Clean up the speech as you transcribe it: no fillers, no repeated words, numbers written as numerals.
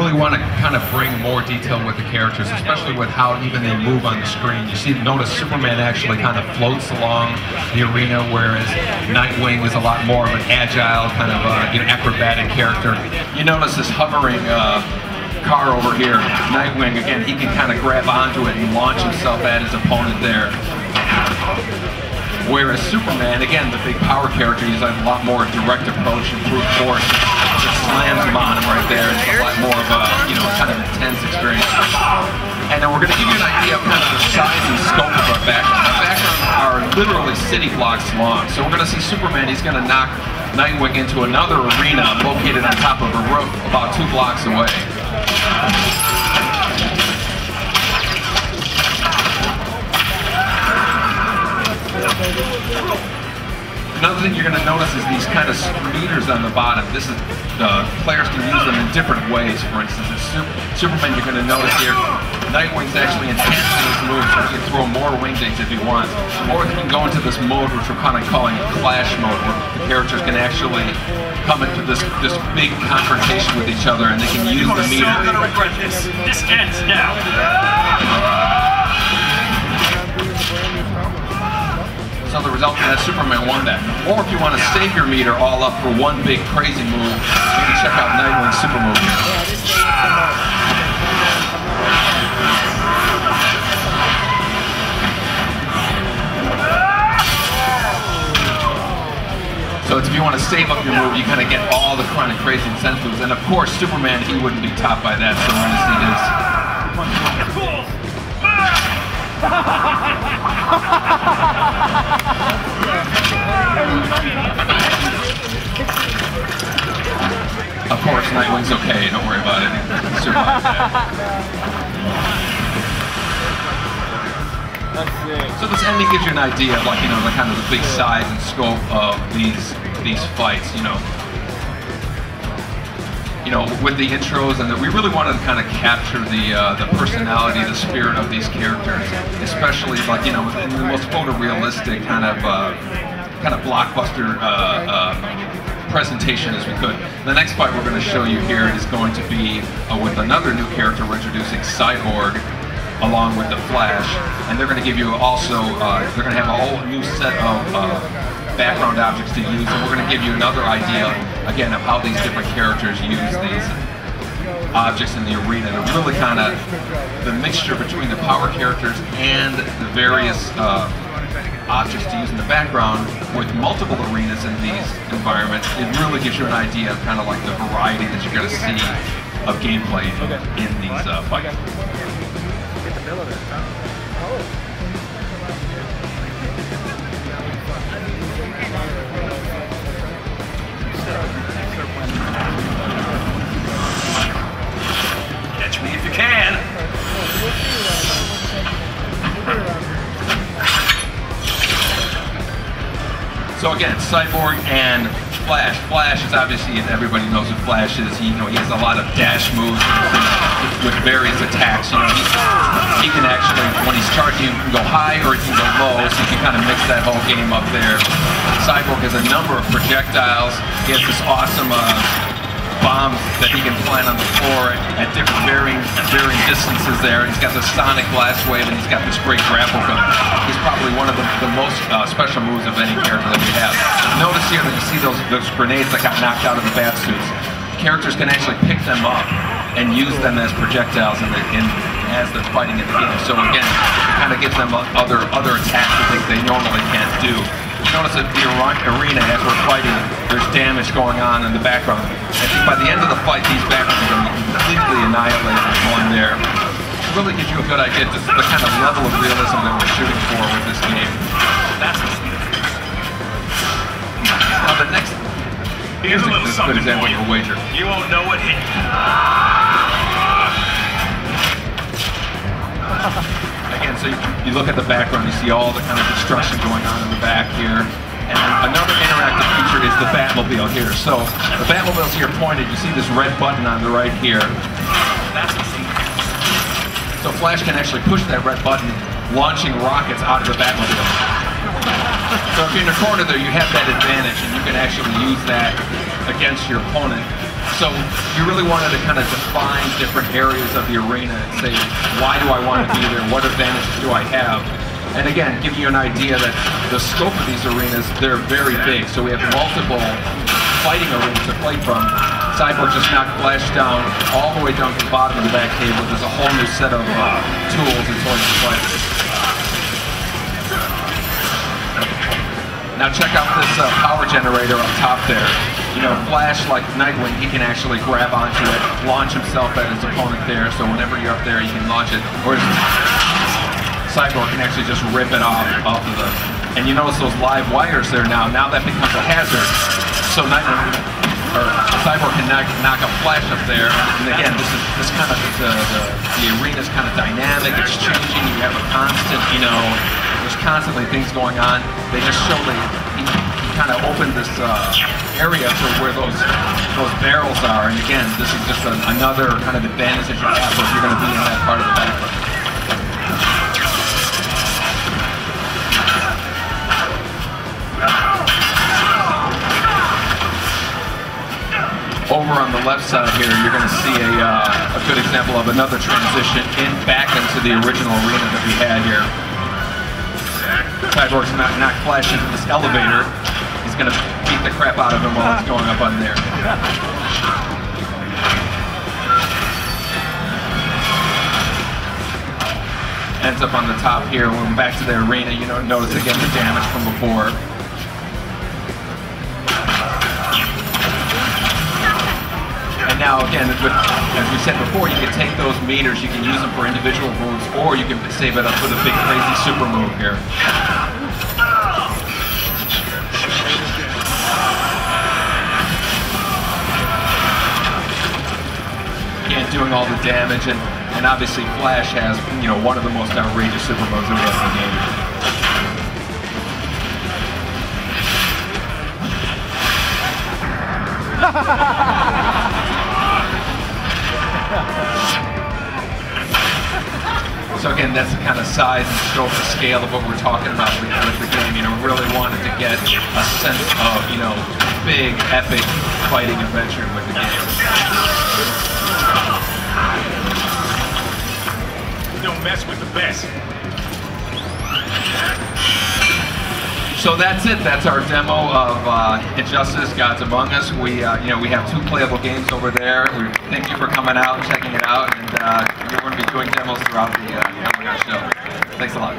really want to kind of bring more detail with the characters, especially with how even they move on the screen. You see, notice Superman actually kind of floats along the arena, whereas Nightwing is a lot more of an agile, kind of acrobatic character. You notice this hovering car over here. Nightwing, again, he can kind of grab onto it and launch himself at his opponent there. Whereas Superman, again, the big power character, he's a lot more direct approach and brute force. Just slams him on him right there. It's a lot more of a, kind of intense experience. And then we're going to give you an idea of kind of the size and scope of our background. Our backgrounds are literally city blocks long. So we're going to see Superman, he's going to knock Nightwing into another arena located on top of a roof about 2 blocks away. Another thing you're going to notice is these kind of meters on the bottom. This is players can use them in different ways. For instance, Superman, you're going to notice here, Nightwing's actually enhancing his moves, so he can throw more wingdings if he wants. Or he can go into this mode, which we're kind of calling clash mode, where the characters can actually come into this big confrontation with each other, and they can use the meter. You're gonna regret this. This ends now. So the result of that, Superman won that. Or if you want to save your meter all up for one big crazy move, you can check out Nightwing's super move here. So if you want to save up your move, you kind of get all the kind of crazy intense moves. And of course, Superman, he wouldn't be topped by that, so we're going to see this. Of course, Nightwing's okay, don't worry about it. He survived that. So this ending gives you an idea of, like, the kind of the big size and scope of these fights, with the intros, and that we really wanted to kind of capture the personality, the spirit of these characters, especially like in the most photorealistic kind of blockbuster presentation as we could. The next fight we're going to show you here is going to be with another new character we're introducing, Cyborg, along with the Flash, and they're going to give you also they're going to have a whole new set of background objects to use, and we're going to give you another idea, again, of how these different characters use these objects in the arena. And really kind of the mixture between the power characters and the various objects to use in the background with multiple arenas in these environments. It really gives you an idea of kind of like the variety that you're going to see of gameplay in these fights. Catch me if you can. So again, Cyborg and Flash. Flash is obviously, everybody knows what Flash is. He has a lot of dash moves with various attacks. He can actually, when he's charging, he can go high or he can go low, so you can kind of mix that whole game up there. Cyborg has a number of projectiles. He has this awesome bombs that he can plant on the floor at different varying distances there. He's got the sonic blast wave, and he's got this great grapple gun. He's probably one of the most special moves of any character that we have. Notice here that you see those grenades that got knocked out of the bat suits. Characters can actually pick them up and use them as projectiles as they're fighting in the game. So again, it kind of gives them other attacks that they normally can't do. Notice that the arena, as we're fighting, there's damage going on in the background. I think by the end of the fight, these backgrounds are going to be completely annihilated going there. It really gives you a good idea of the kind of level of realism that we're shooting for with this game. That's now the next here's a little something for you. Wager. You won't know what hit you. Again, so you look at the background, you see all the kind of destruction going on in the back here. And another interactive feature is the Batmobile here. So the Batmobile's here pointed. You see this red button on the right here. So Flash can actually push that red button, launching rockets out of the Batmobile. So if you're in the corner there, you have that advantage, and you can actually use that against your opponent. So you really wanted to kind of define different areas of the arena and say, why do I want to be there? What advantages do I have? And again, give you an idea that the scope of these arenas, they're very big. So we have multiple fighting arenas to play from. Cyborg just knocked Flash down all the way down to the bottom of the back table. There's a whole new set of tools and toys to play. Now check out this power generator up top there. You know, Flash, like Nightwing, he can actually grab onto it, launch himself at his opponent there, so whenever you're up there, you can launch it. Whereas Cyborg can actually just rip it off of the... And you notice those live wires there now that becomes a hazard. So Nightwing, or Cyborg can knock a Flash up there. And again, this kind of, the arena's kind of dynamic, it's changing, you have a constant, you know, there's constantly things going on. They just show that he kind of opened this area to where those barrels are, and again, this is just another kind of advantage that you have if you're going to be in that part of the background. Over on the left side here, you're going to see a good example of another transition back into the original arena that we had here. Cyborg's knock Flash into this elevator. He's going to beat the crap out of him while it's going up on there. Ends up on the top here. When we're back to the arena, you know, notice again the damage from before. And now again, as we said before, you can take those meters, you can use them for individual moves, or you can save it up for the big crazy super move here. Again, doing all the damage, and obviously Flash has, you know, one of the most outrageous super moves that we have in the game. So again, that's the kind of size and scope and scale of what we're talking about with the game. You know, really wanted to get a sense of, you know, big, epic fighting adventure with the game. Don't mess with the best. So that's it. That's our demo of Injustice: Gods Among Us. We, you know, we have 2 playable games over there. We thank you for coming out and checking it out. And we're going to be doing demos throughout the show. Thanks a lot.